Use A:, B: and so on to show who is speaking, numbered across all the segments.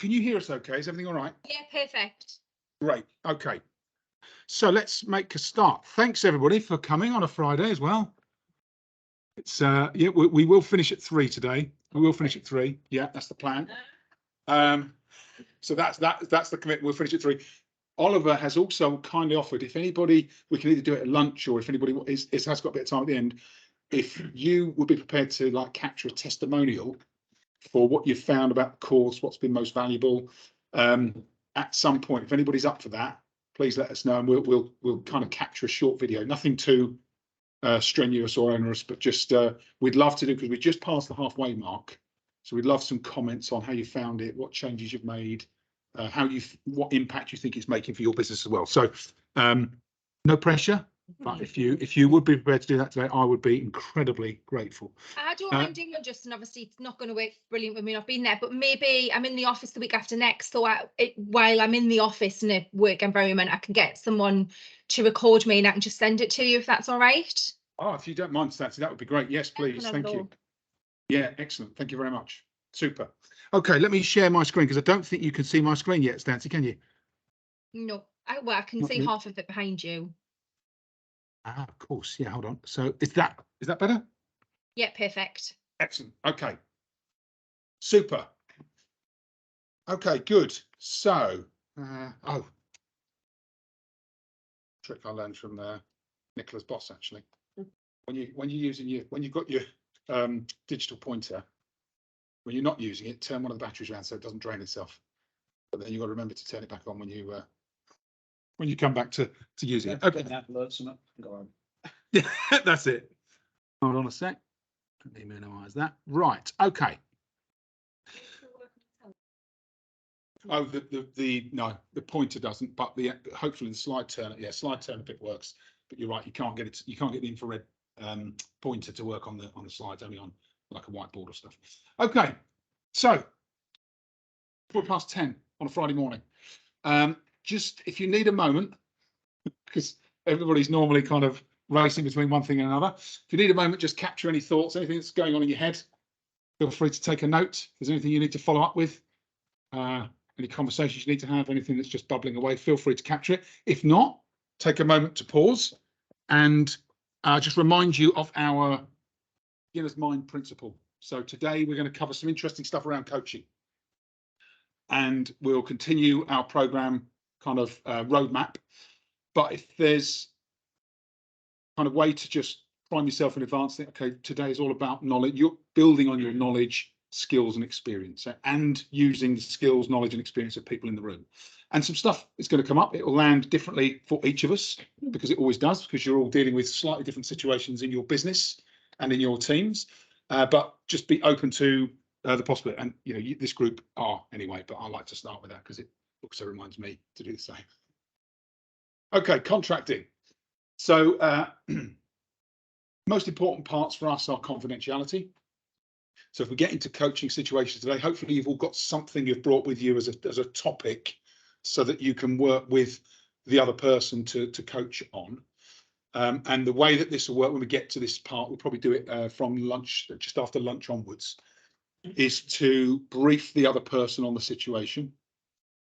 A: can you hear us okay? Is everything all right?
B: Yeah, perfect.
A: Great. Okay. So let's make a start. Thanks everybody for coming on a Friday as well. It's yeah, we will finish at 3 today. We will finish at 3. Yeah, that's the plan. So that's the commitment. We'll finish at 3. Oliver has also kindly offered, if anybody, we can either do it at lunch, or if anybody has got a bit of time at the end, if you would be prepared to like capture a testimonial for what you've found about the course, what's been most valuable, at some point, if anybody's up for that, please let us know, and we'll kind of capture a short video. Nothing too strenuous or onerous, but just we'd love to do, because we just passed the halfway mark, so we'd love some comments on how you found it, what changes you've made, what impact you think it's making for your business as well. So no pressure, but if you would be prepared to do that today, I would be incredibly grateful.
B: I don't mind doing it, Justin. Obviously, it's not going to work brilliant with me not being there, but maybe I'm in the office the week after next, so while I'm in the office in a work environment, I can get someone to record me and I can just send it to you, if that's all right. Oh,
A: if you don't mind, Stancy, that would be great. Yes, please. Thank you. Yeah, excellent. Thank you very much. Super. Okay, let me share my screen, because I don't think you can see my screen yet, Stancy, can you?
B: No, I can see half of it behind you.
A: Ah, of course. Yeah, hold on. So is that better?
B: Yeah, perfect.
A: Excellent. Okay. Super. Okay, good. So, trick I learned from Nicola's boss, actually. When you've got your digital pointer, when you're not using it, turn one of the batteries around so it doesn't drain itself. But then you've got to remember to turn it back on when you come back to using it. Okay. Go on. Yeah, that's it. Hold on a sec. Let me minimize that. Right. Okay. Oh, the pointer doesn't, but hopefully the slide turner, slide turner bit works. But you're right, you can't get the infrared pointer to work on the slides, only on like a whiteboard or stuff. Okay, so 10:15 on a Friday morning. Just if you need a moment, because everybody's normally kind of racing between one thing and another. If you need a moment, just capture any thoughts, anything that's going on in your head. Feel free to take a note. If there's anything you need to follow up with, any conversations you need to have, anything that's just bubbling away, feel free to capture it. If not, take a moment to pause and just remind you of our beginner's mind principle. So today we're going to cover some interesting stuff around coaching, and we'll continue our program kind of roadmap. But if there's kind of way to just prime yourself in advance, think, okay, today is all about knowledge. You're building on your knowledge, skills and experience, and using the skills, knowledge and experience of people in the room. And some stuff is going to come up. It will land differently for each of us, because it always does, because you're all dealing with slightly different situations in your business and in your teams. But just be open to the possibility. And this group are anyway, but I like to start with that because it also reminds me to do the same. Okay, contracting. So most important parts for us are confidentiality. So if we get into coaching situations today, hopefully you've all got something you've brought with you as a topic, so that you can work with the other person to coach on. And the way that this will work when we get to this part, we'll probably do it from lunch, just after lunch onwards, is to brief the other person on the situation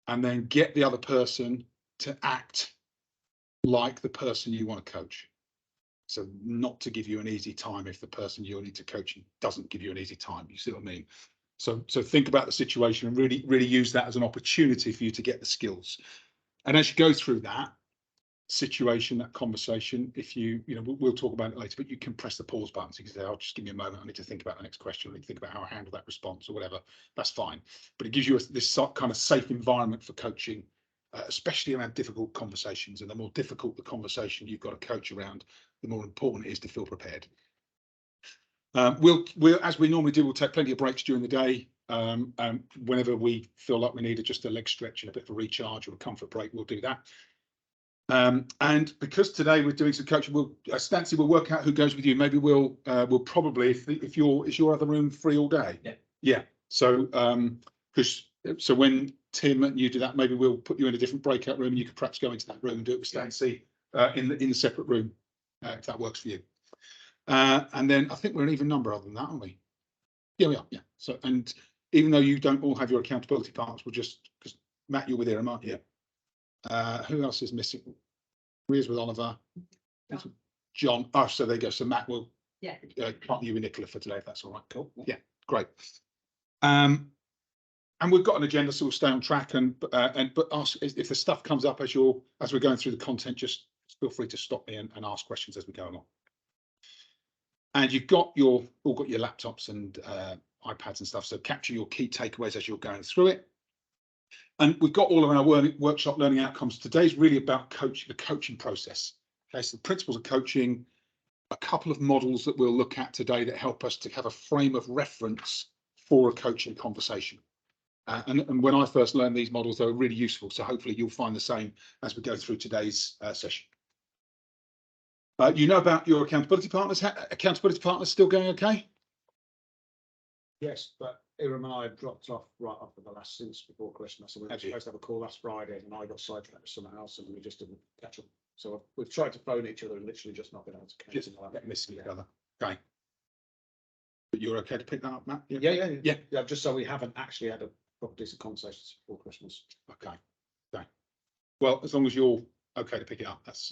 A: and then get the other person to act like the person you want to coach. So not to give you an easy time if the person you need to coach doesn't give you an easy time. You see what I mean? So think about the situation and really use that as an opportunity for you to get the skills. And as you go through that situation, that conversation, if we'll talk about it later, but you can press the pause button. So you can say, "Oh, just give me a moment. I need to think about the next question. I need to think about how I handle that response," or whatever. That's fine. But it gives you this kind of safe environment for coaching, especially around difficult conversations. And the more difficult the conversation you've got to coach around, the more important it is to feel prepared. We'll as we normally do, we'll take plenty of breaks during the day. Whenever we feel like we need just a leg stretch and a bit of a recharge or a comfort break, we'll do that. And because today we're doing some coaching, Stancy will work out who goes with you. Maybe we'll probably, is your other room free all day? Yeah. So so when Tim and you do that, maybe we'll put you in a different breakout room and you could perhaps go into that room and do it with Stancy in the separate room, if that works for you. And then I think we're an even number other than that, aren't we? Yeah, we are. Yeah. So, and even though you don't all have your accountability partners, we'll just, because Matt, you're with Erin, aren't you? Who else is missing? Maria's with Oliver. John. Oh, so there you go. So Matt will partner you with Nicola for today, if that's all right. Cool. Yeah, great. And we've got an agenda, so we'll stay on track. But ask if the stuff comes up as we're going through the content, just feel free to stop me and ask questions as we go along. And you've got all got your laptops and iPads and stuff, so capture your key takeaways as you're going through it. And we've got all of our workshop learning outcomes. Today's really about the coaching process. Okay, so the principles of coaching, a couple of models that we'll look at today that help us to have a frame of reference for a coaching conversation. And when I first learned these models, they were really useful. So hopefully you'll find the same as we go through today's session. You know about your accountability partners. Accountability partners still going okay?
C: Yes, but Erin and I have dropped off right after the last since before Christmas. And we were supposed to have a call last Friday, and I got sidetracked with something else, and we just didn't catch up. So we've tried to phone each other and literally just not been able to connect.
A: Just missing each other. Okay. But you're okay to pick that up, Matt?
C: Yeah. Just so we haven't actually had a proper decent conversations before Christmas.
A: Okay. Well, as long as you're okay to pick it up, that's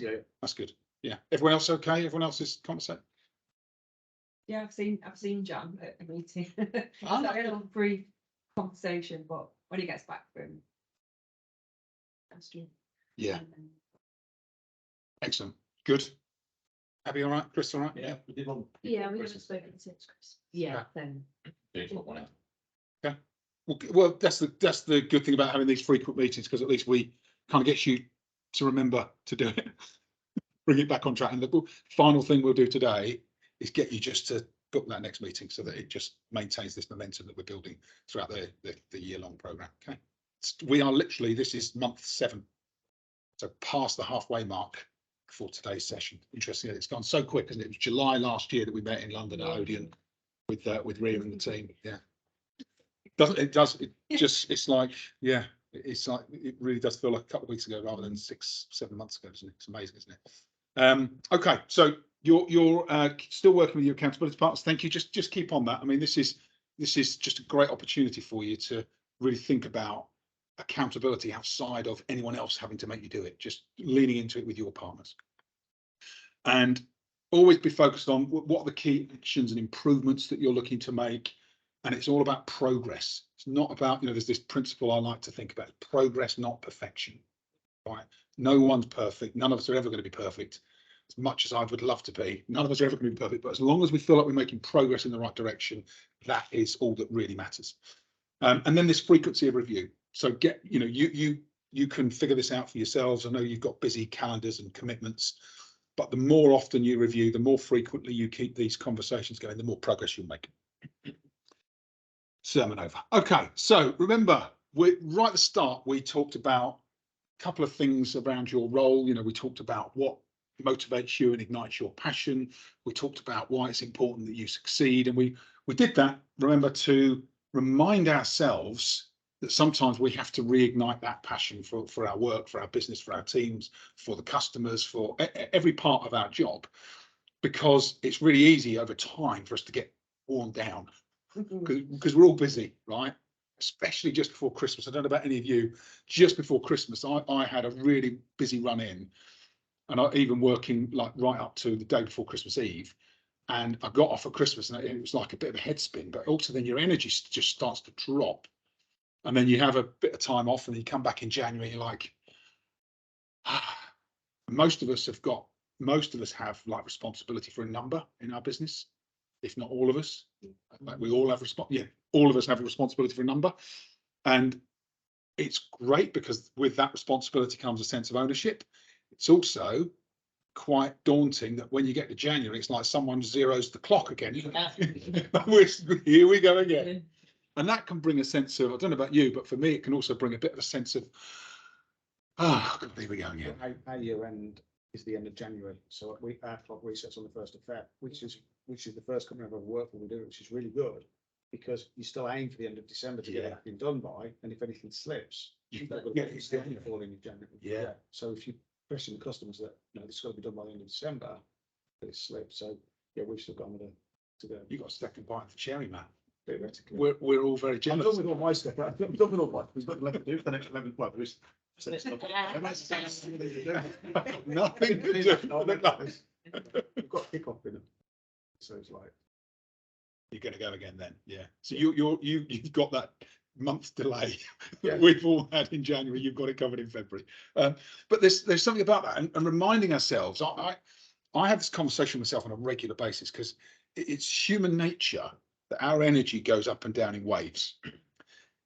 A: good. Yeah. Everyone else okay? Everyone else is conversation?
D: Yeah, I've seen John at a meeting. I had a brief conversation, but when he gets back from
A: yeah. Excellent. Good. Abby, all right? Chris, all right?
C: Yeah, we did one.
D: Yeah, we haven't spoken since Chris. Yeah, then.
A: Okay. Well, that's the good thing about having these frequent meetings, because at least we kind of gets you to remember to do it, bring it back on track. And the final thing we'll do today is get you just to book that next meeting so that it just maintains this momentum that we're building throughout the year-long program. Okay. We are literally, this is month 7. So past the halfway mark for today's session. Interesting, it's gone so quick, isn't it? It was July last year that we met in London at Odeon with Rhea and the team. Yeah. It's like, it really does feel like a couple of weeks ago rather than 6-7 months ago, isn't it? It's amazing, isn't it? Okay, so you're still working with your accountability partners. Thank you. Just keep on that. I mean, this is just a great opportunity for you to really think about accountability outside of anyone else having to make you do it, just leaning into it with your partners. And always be focused on what are the key actions and improvements that you're looking to make. And it's all about progress. It's not about, there's this principle I like to think about: progress, not perfection. Right? No one's perfect. None of us are ever going to be perfect. As much as I would love to be, none of us are ever going to be perfect. But as long as we feel like we're making progress in the right direction, that is all that really matters. And then this frequency of review. So you can figure this out for yourselves. I know you've got busy calendars and commitments, but the more often you review, the more frequently you keep these conversations going, the more progress you'll make. Sermon over. Okay, so remember, right at the start, we talked about a couple of things around your role. We talked about what motivates you and ignites your passion. We talked about why it's important that you succeed. And we did that, remember, to remind ourselves that sometimes we have to reignite that passion for our work, for our business, for our teams, for the customers, for every part of our job, because it's really easy over time for us to get worn down. Because we're all busy, right? Especially just before Christmas. I don't know about any of you. Just before Christmas, I had a really busy run in, and I even working like right up to the day before Christmas Eve. And I got off at Christmas, and it was like a bit of a head spin. But also, then your energy just starts to drop, and then you have a bit of time off, and you come back in January. You're like, most of us have like responsibility for a number in our business. If not all of us, like we all have all of us have a responsibility for a number. And it's great because with that responsibility comes a sense of ownership. It's also quite daunting that when you get to January, it's like someone zeroes the clock again. Here we go again. And that can bring a sense of, I don't know about you, but for me, it can also bring a bit of a sense of, here we go again.
C: Our year end is the end of January. So our clock resets on the 1st of Feb, which is the first company I've ever worked for we do, which is really good, because you still aim for the end of December to get everything done by, and if anything slips, you've got to still fall in January. Yeah. So if you pressing the customers that this has got to be done by the end of December, but it slips. So we've still got to go.
A: You got a second bite of the cherry, man.
C: theoretically.
A: we're all very
C: I'm
A: jealous.
C: done with all my stuff. I'm done with all my, there's nothing left to do for the next 11 well, there is.
A: Nothing to do.
C: We've got kick off in it. So it's like,
A: You're going to go again then, yeah. So you've got that month delay
C: Yeah.
A: we've all had in January. You've got it covered in February. But there's something about that, and reminding ourselves. I have this conversation with myself on a regular basis because it's human nature that our energy goes up and down in waves.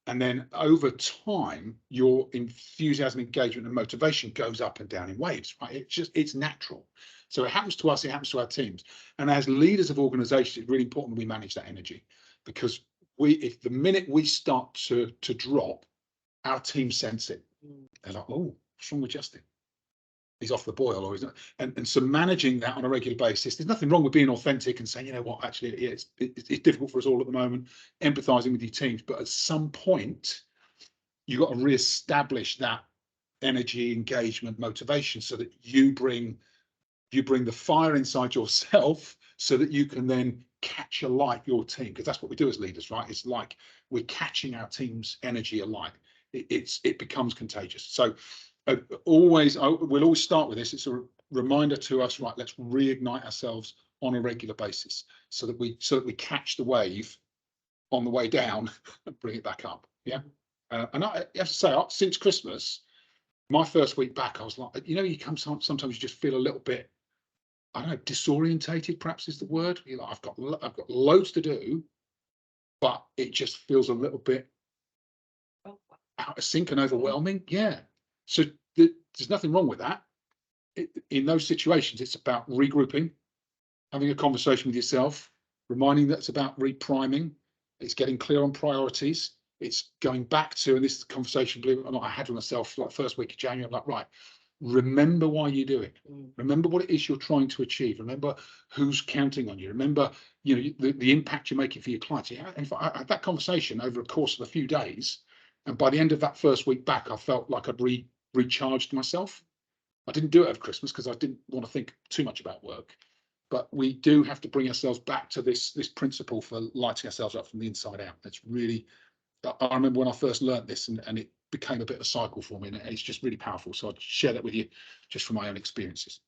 A: And then over time, your enthusiasm, engagement, and motivation goes up and down in waves, right? It's natural. So it happens to us, it happens to our teams. And as leaders of organizations, it's really important that we manage that energy, because if the minute we start to drop, our team sense it. They're like, oh, what's wrong with Justin? He's off the boil, or he's not. And so managing that on a regular basis, there's nothing wrong with being authentic and saying, you know what, actually, yeah, it's difficult for us all at the moment, empathizing with your teams. But at some point, you've got to reestablish that energy, engagement, motivation, so that you bring the fire inside yourself, so that you can then catch alight your team, because that's what we do as leaders, right? It's like we're catching our team's energy alight. It becomes contagious. So we'll always start with this. It's a reminder to us, right? Let's reignite ourselves on a regular basis, so that we catch the wave on the way down and bring it back up. Yeah. And I have to say, since Christmas, my first week back, I was like, you come sometimes you just feel a little bit, I don't know, disorientated, perhaps is the word. You're like, I've got loads to do, but it just feels a little bit out of sync and overwhelming. Yeah. So there's nothing wrong with that. In those situations, it's about regrouping, having a conversation with yourself, reminding that it's about repriming. It's getting clear on priorities. It's going back to, and this is the conversation, believe it or not, I had with myself like first week of January. I'm like, right, remember why you do it. Remember what it is you're trying to achieve. Remember who's counting on you. Remember, the impact you're making for your clients. Yeah, in fact, I had that conversation over a course of a few days, and by the end of that first week back, I felt like I'd recharged myself. I didn't do it over Christmas because I didn't want to think too much about work. But we do have to bring ourselves back to this principle for lighting ourselves up from the inside out. It's really, I remember when I first learned this, and it became a bit of a cycle for me, and it's just really powerful. So I'd share that with you just from my own experiences.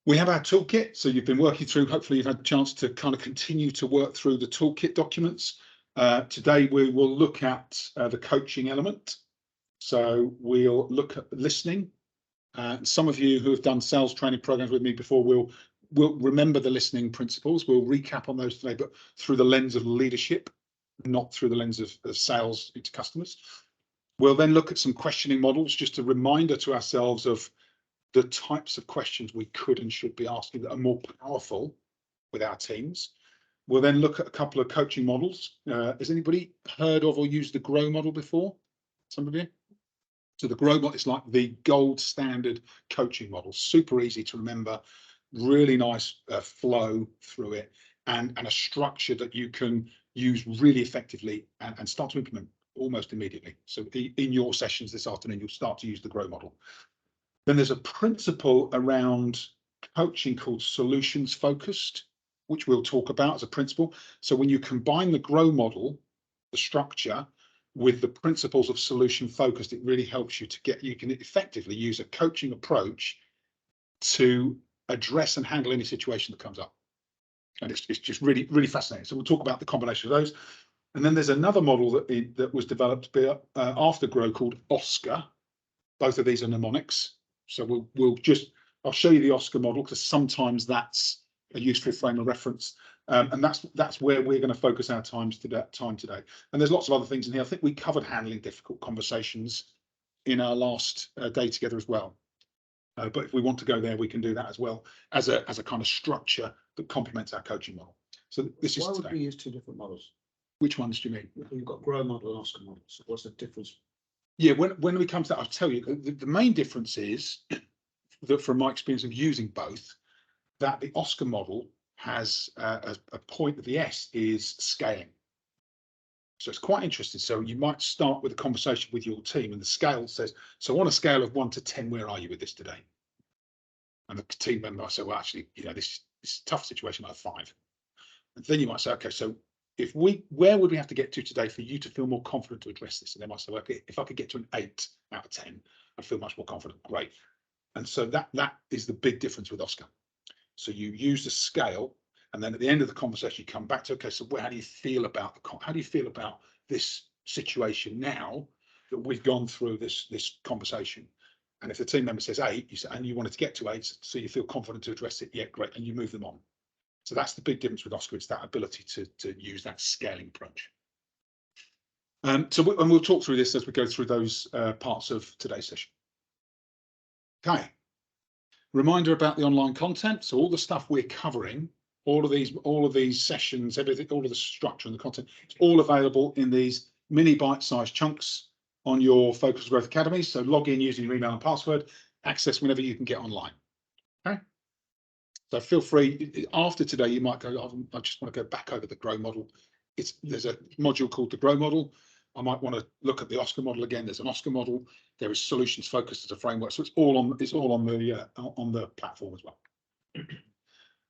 A: We have our toolkit. So you've been working through, hopefully you've had a chance to kind of continue to work through the toolkit documents. Today we will look at the coaching element. So we'll look at listening. Some of you who have done sales training programs with me before will remember the listening principles. We'll recap on those today, but through the lens of leadership, not through the lens of sales into customers. We'll then look at some questioning models, just a reminder to ourselves of the types of questions we could and should be asking that are more powerful with our teams. We'll then look at a couple of coaching models. Has anybody heard of or used the GROW model before? Some of you? So the GROW model is like the gold standard coaching model, super easy to remember, really nice flow through it, and a structure that you can use really effectively and start to implement almost immediately. So in your sessions this afternoon, you'll start to use the GROW model. Then there's a principle around coaching called solutions focused, which we'll talk about as a principle. So when you combine the GROW model, the structure, with the principles of solution focused, it really helps you you can effectively use a coaching approach to address and handle any situation that comes up. And it's just really, really fascinating. So we'll talk about the combination of those. And then there's another model that was developed after GROW called OSKAR. Both of these are mnemonics. So I'll show you the OSKAR model, because sometimes that's a useful frame of reference. And that's where we're going to focus our time today. And there's lots of other things in here. I think we covered handling difficult conversations in our last day together as well. But if we want to go there, we can do that as well as a kind of structure that complements our coaching model. So this is.
C: Why would we use two different models?
A: Which ones do you mean?
C: You've got GROW model and OSKAR model. So what's the difference?
A: Yeah, when we come to that, I'll tell you the main difference is that, from my experience of using both, that the OSKAR model has a point of the S is scaling. So it's quite interesting. So you might start with a conversation with your team, and the scale says, so on a scale of 1 to 10, where are you with this today? And the team member might say, well, actually, this is a tough situation, I have 5. And then you might say, okay, so where would we have to get to today for you to feel more confident to address this? And they might say, well, if I could get to an 8 out of 10, I'd feel much more confident. Great. And so that is the big difference with OSKAR. So you use the scale, and then at the end of the conversation, you come back to, okay, so how do you feel about this situation now that we've gone through this conversation? And if the team member says 8, you say, and you wanted to get to 8, so you feel confident to address it, yeah, great, and you move them on. So that's the big difference with OSKAR. It's that ability to use that scaling approach. And we'll talk through this as we go through those parts of today's session. Okay. Reminder about the online content. So all the stuff we're covering, all of these sessions, everything, all of the structure and the content, it's all available in these mini bite-sized chunks on your Focus Growth Academy. So log in using your email and password, access whenever you can get online. Okay. So feel free, after today, you might go, I just want to go back over the GROW model. There's a module called the GROW model. I might want to look at the OSKAR model again. There's an OSKAR model. There is solutions focused as a framework. So it's all on the platform as well.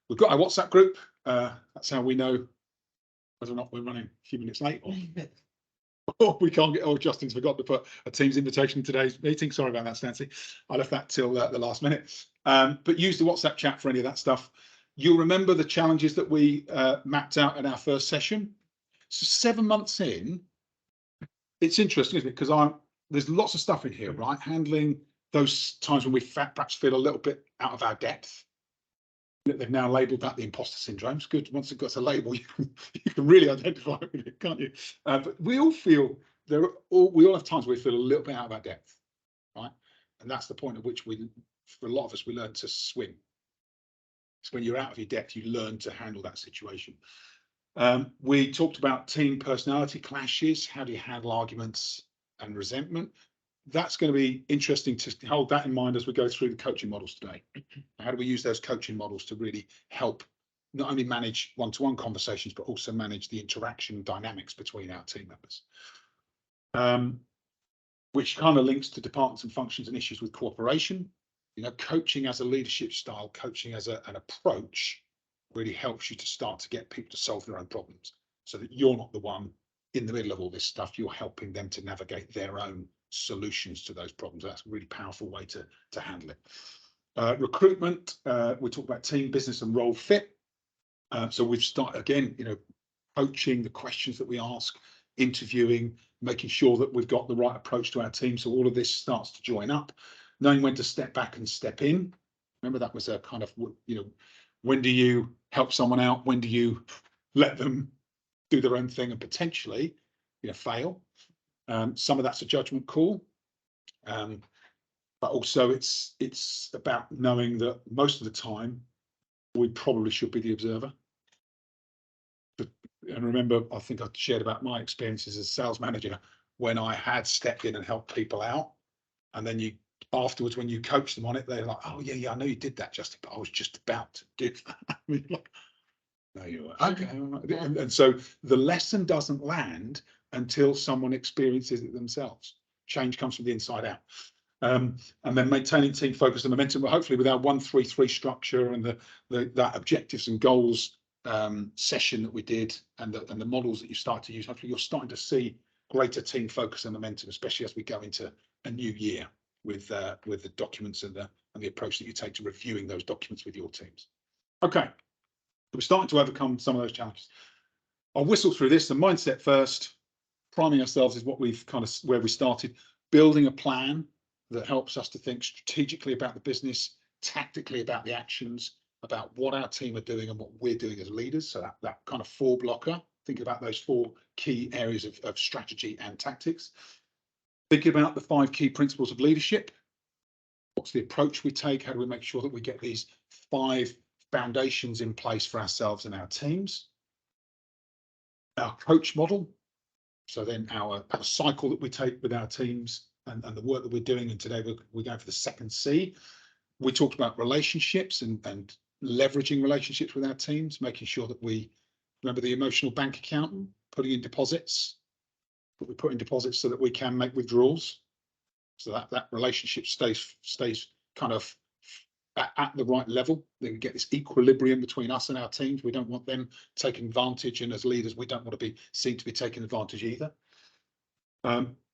A: We've got our WhatsApp group. That's how we know whether or not we're running a few minutes late or we can't get. Oh, Justin's forgot to put a Teams invitation in today's meeting. Sorry about that, Stancy. I left that till the last minute. But use the WhatsApp chat for any of that stuff. You'll remember the challenges that we mapped out in our first session. So 7 months in, it's interesting, isn't it? Because there's lots of stuff in here, right? Handling those times when we perhaps feel a little bit out of our depth. They've now labelled that the imposter syndrome. It's good. Once it got a label, you can really identify with it, can't you? But we all have times where we feel a little bit out of our depth, right? And that's the point at which for a lot of us, we learn to swim. It's when you're out of your depth, you learn to handle that situation. We talked about team personality clashes. How do you handle arguments and resentment? That's going to be interesting to hold that in mind as we go through the coaching models today. How do we use those coaching models to really help not only manage one-to-one conversations, but also manage the interaction dynamics between our team members? Which kind of links to departments and functions and issues with cooperation. You know, coaching as a leadership style, coaching as an approach really helps you to start to get people to solve their own problems, so that you're not the one in the middle of all this stuff. You're helping them to navigate their own solutions to those problems. That's a really powerful way to handle it. Recruitment, we talk about team, business and role fit. So we've started again, you know, coaching, the questions that we ask, interviewing, making sure that we've got the right approach to our team. So all of this starts to join up, knowing when to step back and step in. Remember, that was a kind of, you know, when do you help someone out? When do you let them do their own thing and potentially, you know, fail? Some of that's a judgment call, but also it's about knowing that most of the time we probably should be the observer. And remember, I think I shared about my experiences as a sales manager when I had stepped in and helped people out, and then afterwards when you coach them on it, they're like, oh yeah, I know you did that, Justin, but I was just about to do that. No, you were. Okay. Yeah. And so the lesson doesn't land until someone experiences it themselves. Change comes from the inside out. And then maintaining team focus and momentum, but hopefully with our 1-3-3 structure and that objectives and goals session that we did, and the models that you start to use, hopefully you're starting to see greater team focus and momentum, especially as we go into a new year with the documents and the approach that you take to reviewing those documents with your teams. Okay, we're starting to overcome some of those challenges. I'll whistle through this. The mindset first, priming ourselves is what we've kind of where we started, building a plan that helps us to think strategically about the business, tactically about the actions, about what our team are doing and what we're doing as leaders. So that kind of 4-blocker, thinking about those 4 key areas of strategy and tactics. Thinking about the 5 key principles of leadership. What's the approach we take? How do we make sure that we get these 5 foundations in place for ourselves and our teams? Our coach model. So then our cycle that we take with our teams and the work that we're doing. And today we're going for the 2nd C. We talked about relationships and leveraging relationships with our teams, making sure that we remember the emotional bank account, putting in deposits. But we put in deposits so that we can make withdrawals, so that relationship stays kind of at the right level. Then we get this equilibrium between us and our teams. We don't want them taking advantage, and as leaders, we don't want to be seen to be taking advantage either.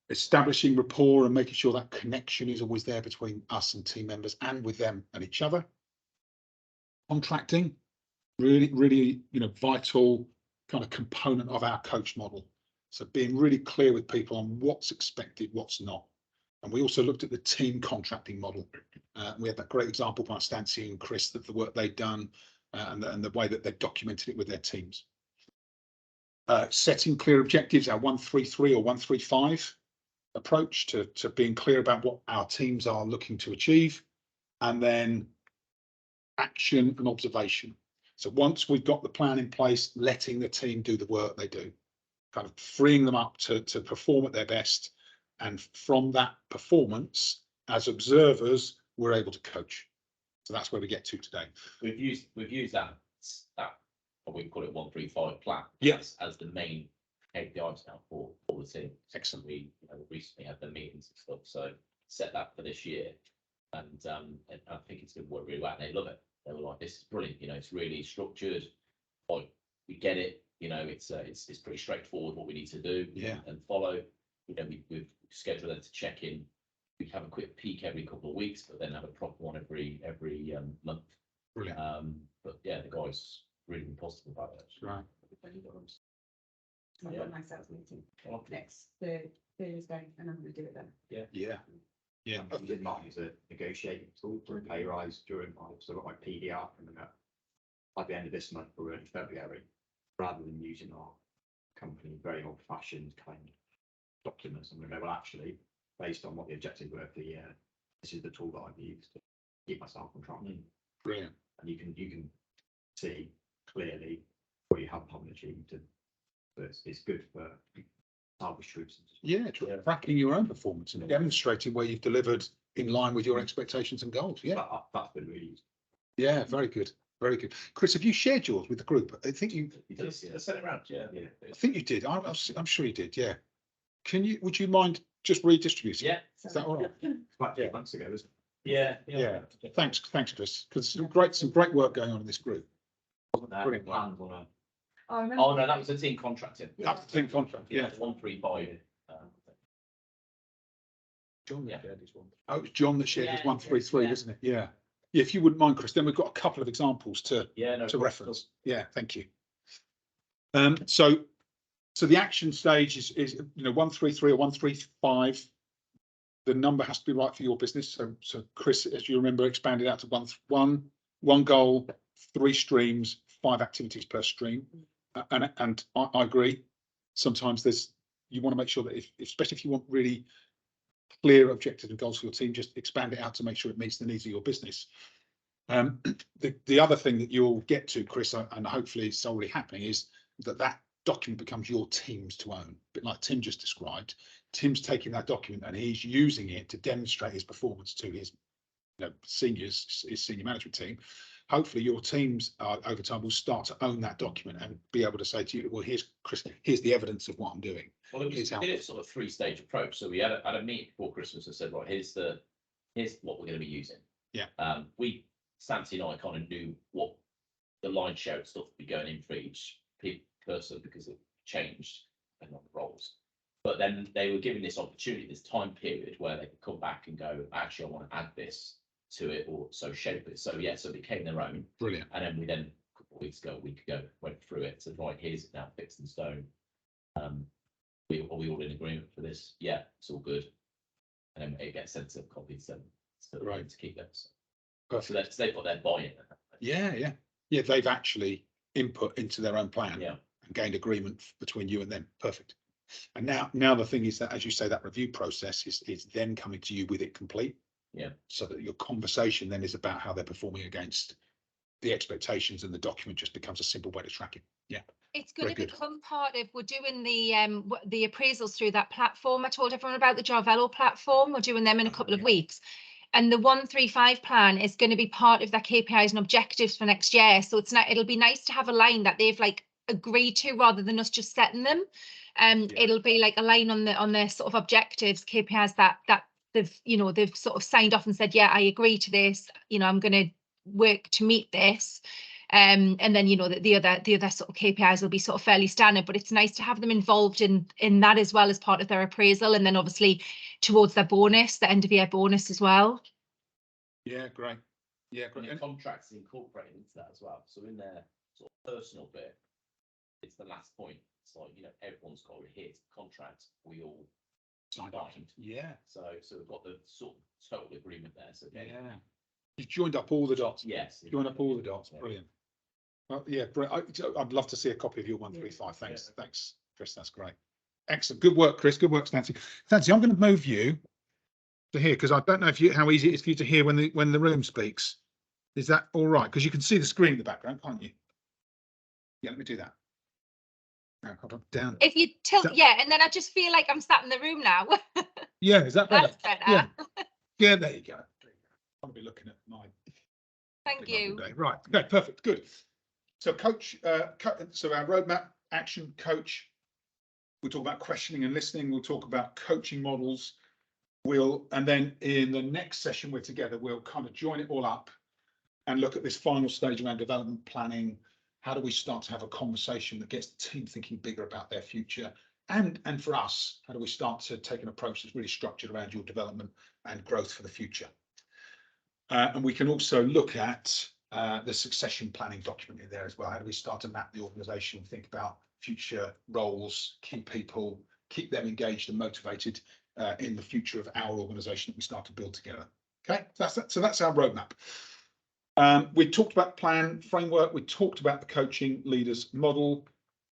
A: Establishing rapport and making sure that connection is always there between us and team members, and with them and each other. Contracting, really, vital kind of component of our coach model. So being really clear with people on what's expected, what's not. And we also looked at the team contracting model. We had that great example by Stancy and Chris, that the work they've done and the way that they've documented it with their teams. Setting clear objectives, our 1-3-3 or 1-3-5 approach to being clear about what our teams are looking to achieve, and then action and observation. So once we've got the plan in place, letting the team do the work they do, kind of freeing them up to perform at their best. And from that performance, as observers, we're able to coach. So that's where we get to today.
E: We've used that what we call it 1-3-5 plan.
A: Yes,
E: as the main KPIs now for the team.
A: Excellent.
E: We recently had the meetings and stuff, so set that for this year, and I think it's going to work really well. And they love it. They were like, "This is brilliant. It's really structured. Like, we get it. It's pretty straightforward what we need to do and follow. We've scheduled them to check in. We have a quick peek every couple of weeks, but then have a proper one every month.
A: Brilliant.
E: But yeah, the guys really been positive about it.
A: Right.
D: I've got my sales meeting next Thursday, and I'm going to do it then.
A: Yeah.
F: I did mine as a negotiating tool for a pay rise during my, so I got my PDR coming up at the end of this month or early February, rather than using our company very old fashioned kind of documents. I'm going to go, well, actually, based on what the objectives were for the year, this is the tool that I've used to keep myself on track.
A: Brilliant.
F: And you can see clearly what you have probably achieved, and it's good for salvage troops.
A: Tracking your own performance and demonstrating where you've delivered in line with your expectations and goals.
F: That's been really useful.
A: Yeah, very good. Very good. Chris, have you shared yours with the group? I think you
E: Send it around.
A: I think you did. I'm sure you did. Yeah. Would you mind just redistributing?
E: Yeah.
A: Is that all right?
F: About 2 months ago, isn't it?
E: Yeah.
A: Thanks, Chris. Because some great work going on in this group.
F: Wasn't there
A: Brilliant.
F: plans on a
E: Oh no, that was a team contracting.
A: That's the team contract. Yeah.
E: 1-3-5.
A: John
E: Yeah.
A: shared his one. Oh, it was John that shared his
E: Yeah,
A: 1-3-3,
E: yeah.
A: isn't it? Yeah. If you wouldn't mind, Chris, then we've got a couple of examples to
E: No,
A: reference. Yeah, thank you. So the action stage is 1-3-3 or 1-3-5. The number has to be right for your business. So Chris, as you remember, expanded out to one goal, 3 streams, 5 activities per stream. And I agree. Sometimes you want to make sure that especially if you want really clear objectives and goals for your team, just expand it out to make sure it meets the needs of your business. The other thing that you'll get to, Chris, and hopefully it's already happening, is that document becomes your team's to own. A bit like Tim just described. Tim's taking that document and he's using it to demonstrate his performance to his seniors, his senior management team. Hopefully your teams over time will start to own that document and be able to say to you, well, here's Chris, here's the evidence of what I'm doing.
E: Well, we did a sort of 3-stage approach. So we had a meeting before Christmas and said, right, here's what we're going to be using.
A: Yeah.
E: Santi and I kind of knew what the line share stuff would be going in for each person because it changed and on the roles. But then they were given this opportunity, this time period where they could come back and go, actually, I want to add this to it, or so shape it. So it became their own.
A: Brilliant.
E: And then a couple of weeks ago, a week ago, went through it, said, right, here's it now fixed in stone. Are we all in agreement for this? Yeah, it's all good. And then it gets sent to copies and right to keep them. So they've got their buy-in.
A: Yeah. They've actually input into their own plan and gained agreement between you and them. Perfect. And now the thing is that, as you say, that review process is then coming to you with it complete. Yeah. So that your conversation then is about how they're performing against the expectations, and the document just becomes a simple way to track it. Yeah.
B: It's going to become part of, we're doing the appraisals through that platform. I told everyone about the Jarvello platform. We're doing them in a couple of weeks. And the 1-3-5 plan is going to be part of their KPIs and objectives for next year. So it'll be nice to have a line that they've agreed to, rather than us just setting them. It'll be like a line on their sort of objectives, KPIs that they've sort of signed off and said, yeah, I agree to this, I'm going to work to meet this. And then, the other sort of KPIs will be sort of fairly standard, but it's nice to have them involved in that as well as part of their appraisal. And then obviously towards their bonus, the end of year bonus as well.
A: Yeah, great. Yeah,
E: And
A: great.
E: the contracts incorporated into that as well. So in their sort of personal bit, it's the last point. It's like, everyone's got to adhere to the contract. We all
A: Signed off.
E: signed.
A: Yeah,
E: So we've got the sort of total agreement there. So again,
A: yeah. You've joined up all the dots.
E: yes.
A: Joined up all the dots.
E: Yeah.
A: Brilliant. Well, yeah, I'd love to see a copy of your 135. Thanks, thanks, Chris. That's great. Excellent. Good work, Chris. Good work, Nancy. Nancy, I'm going to move you to here because I don't know how easy it is for you to hear when the room speaks. Is that all right? Because you can see the screen in the background, can't you? Yeah, let me do that. Now, hold on, down.
B: If you tilt,
A: That-
B: yeah, and then I just feel like I'm sat in the room now.
A: Yeah, is that better?
B: That's better.
A: Yeah. Yeah, there you go. I'll be looking at mine.
B: Thank you.
A: Right. Okay. Perfect. Good. So, coach. So, our roadmap, action, coach. We'll talk about questioning and listening. We'll talk about coaching models. And then in the next session we're together, we'll kind of join it all up and look at this final stage around development planning. How do we start to have a conversation that gets the team thinking bigger about their future? And for us, how do we start to take an approach that's really structured around your development and growth for the future? And we can also look at the succession planning document in there as well. How do we start to map the organisation, think about future roles, key people, keep them engaged and motivated in the future of our organisation that we start to build together. Okay, so that's our roadmap. We talked about plan framework. We talked about the coaching leaders model.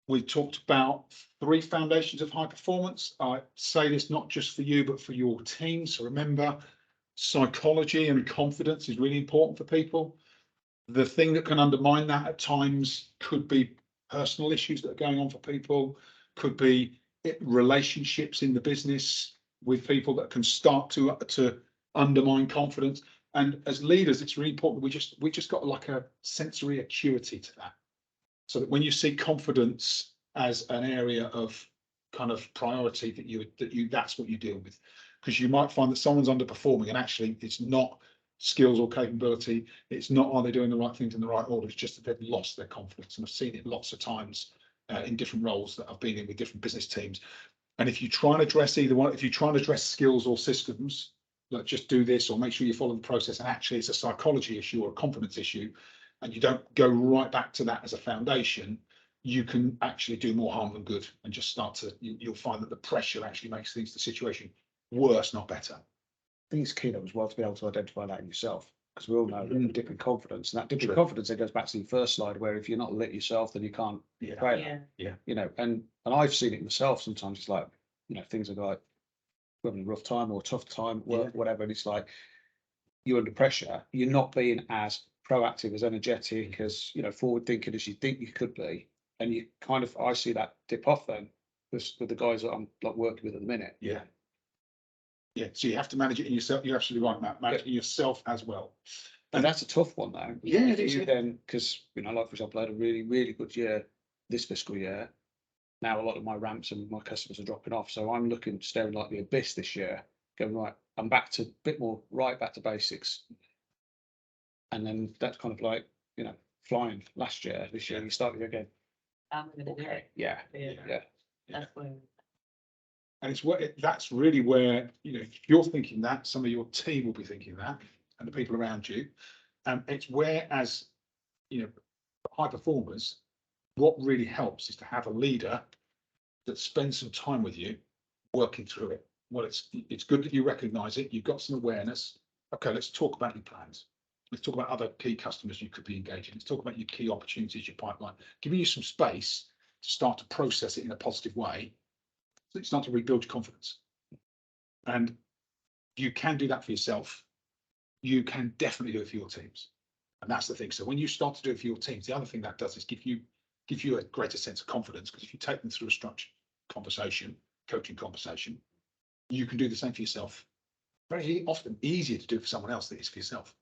A: We talked about 3 foundations of high performance. I say this not just for you, but for your team. So remember, psychology and confidence is really important for people. The thing that can undermine that at times could be personal issues that are going on for people, could be relationships in the business with people that can start to undermine confidence. And as leaders, it's really important we just got like a sensory acuity to that, so that when you see confidence as an area of kind of priority, that's what you deal with. Because you might find that someone's underperforming and actually it's not skills or capability, it's not are they doing the right things in the right order, it's just that they've lost their confidence. And I've seen it lots of times in different roles that I've been in with different business teams. And if you try and address either one, if you try and address skills or systems, like just do this or make sure you follow the process, and actually it's a psychology issue or a confidence issue, and you don't go right back to that as a foundation, you can actually do more harm than good and just start to, you'll find that the pressure actually makes the situation worse, not better.
C: I think it's key though as well to be able to identify that in yourself, because we all know that the dip in confidence, and that dip in
A: True.
C: confidence, it goes back to the first slide where if you're not lit yourself, then you can't fail.
D: Yeah.
C: And I've seen it myself sometimes. It's like, things are like we're having a rough time or a tough time, work, whatever, and it's like you're under pressure, you're not being as proactive, as energetic, as forward thinking as you think you could be, and you kind of, I see that dip off then with the guys that I'm like working with at the minute.
A: Yeah, so you have to manage it in yourself. You're absolutely right, Matt. Manage it in yourself as well.
C: And that's a tough one though.
A: Yeah, it is.
C: Then, because like for example, I had a really, really good year this fiscal year. Now a lot of my ramps and my customers are dropping off, so I'm staring like the abyss this year, going right. I'm back to a bit more right back to basics, and then that's kind of like flying last year. This year you start again.
D: I'm gonna do it.
C: Yeah.
D: That's where.
A: And that's really where, if you're thinking that, some of your team will be thinking that, and the people around you. It's where, as high performers, what really helps is to have a leader that spends some time with you working through it. Well, it's good that you recognize it. You've got some awareness. Okay, let's talk about your plans. Let's talk about other key customers you could be engaging. Let's talk about your key opportunities, your pipeline, giving you some space to start to process it in a positive way. So you start to rebuild your confidence. And you can do that for yourself. You can definitely do it for your teams. And that's the thing. So when you start to do it for your teams, the other thing that does is give you a greater sense of confidence, because if you take them through a structured conversation, coaching conversation, you can do the same for yourself. Very often easier to do for someone else than it is for yourself.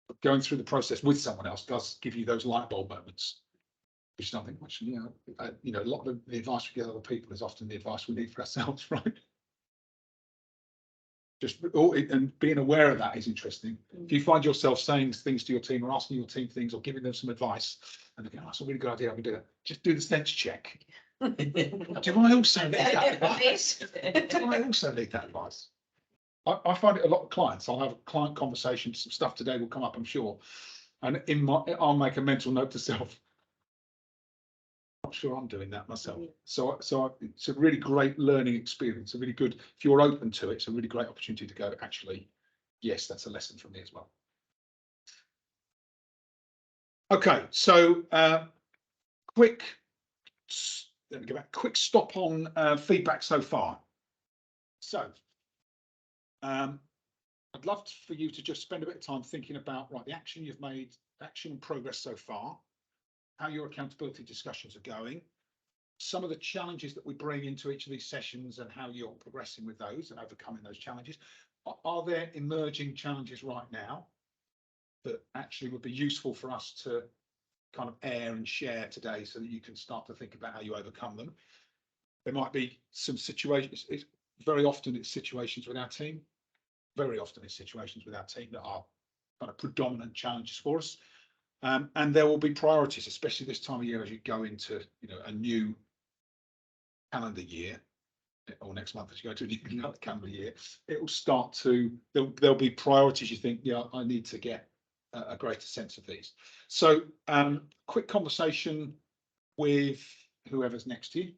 A: But going through the process with someone else does give you those light bulb moments. Which is something which, a lot of the advice we get other people is often the advice we need for ourselves, right? and being aware of that is interesting. If you find yourself saying things to your team or asking your team things or giving them some advice and they go, that's a really good idea, I can do that. Just do the sense check. Do I also need that advice? Do I also need that advice? I find it a lot of clients. I'll have a client conversation, some stuff today will come up, I'm sure. And I'll make a mental note to self. Not sure I'm doing that myself. So it's a really great learning experience. A really good, if you're open to it, it's a really great opportunity to go, actually, yes, that's a lesson from me as well. Okay, so quick stop on feedback so far. So I'd love for you to just spend a bit of time thinking about the action you've made, action and progress so far, how your accountability discussions are going, some of the challenges that we bring into each of these sessions and how you're progressing with those and overcoming those challenges. Are there emerging challenges right now that actually would be useful for us to kind of air and share today so that you can start to think about how you overcome them? There might be some situations, very often it's situations with our team. Very often it's situations with our team that are kind of predominant challenges for us. And there will be priorities, especially this time of year as you go into a new calendar year, or next month as you go to another calendar year. It will start to, there'll be priorities you think, yeah, I need to get a greater sense of these. So quick conversation with whoever's next to you.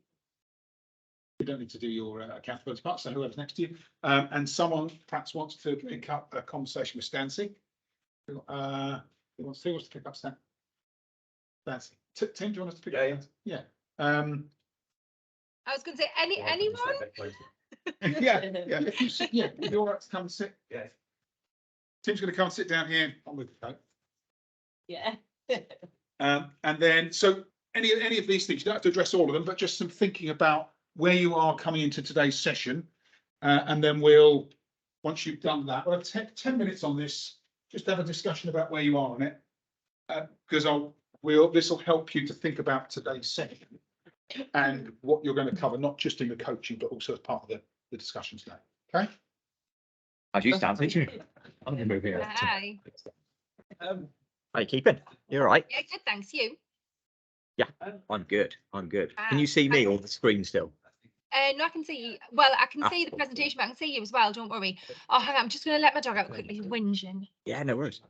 A: You don't need to do your accountability part, so whoever's next to you. And someone perhaps wants to pick up a conversation with Stancy. Who wants to pick up Stancy? Tim, do you want us to pick up? Yeah.
B: I was going to say anyone.
A: Yeah. If you're all right to come and sit. Yeah. Tim's going to come and sit down here. I'm with the coat.
G: Yeah.
A: And then, so any of these things, you don't have to address all of them, but just some thinking about where you are coming into today's session. And then once you've done that, we'll have 10 minutes on this, just have a discussion about where you are on it. Because this will help you to think about today's session and what you're going to cover, not just in the coaching, but also as part of the discussion today. Okay?
H: How's you, Stanley? I'm going to move here.
B: Hi.
H: How you keeping? You all right?
B: Yeah, good, thanks. You?
H: Yeah, I'm good. I'm good. Can you see me on the screen still?
B: No, I can see you. Well, I can see the presentation, but I can see you as well. Don't worry. Oh, hang on. I'm just going to let my dog out quickly. He's whinging.
H: Yeah, no worries.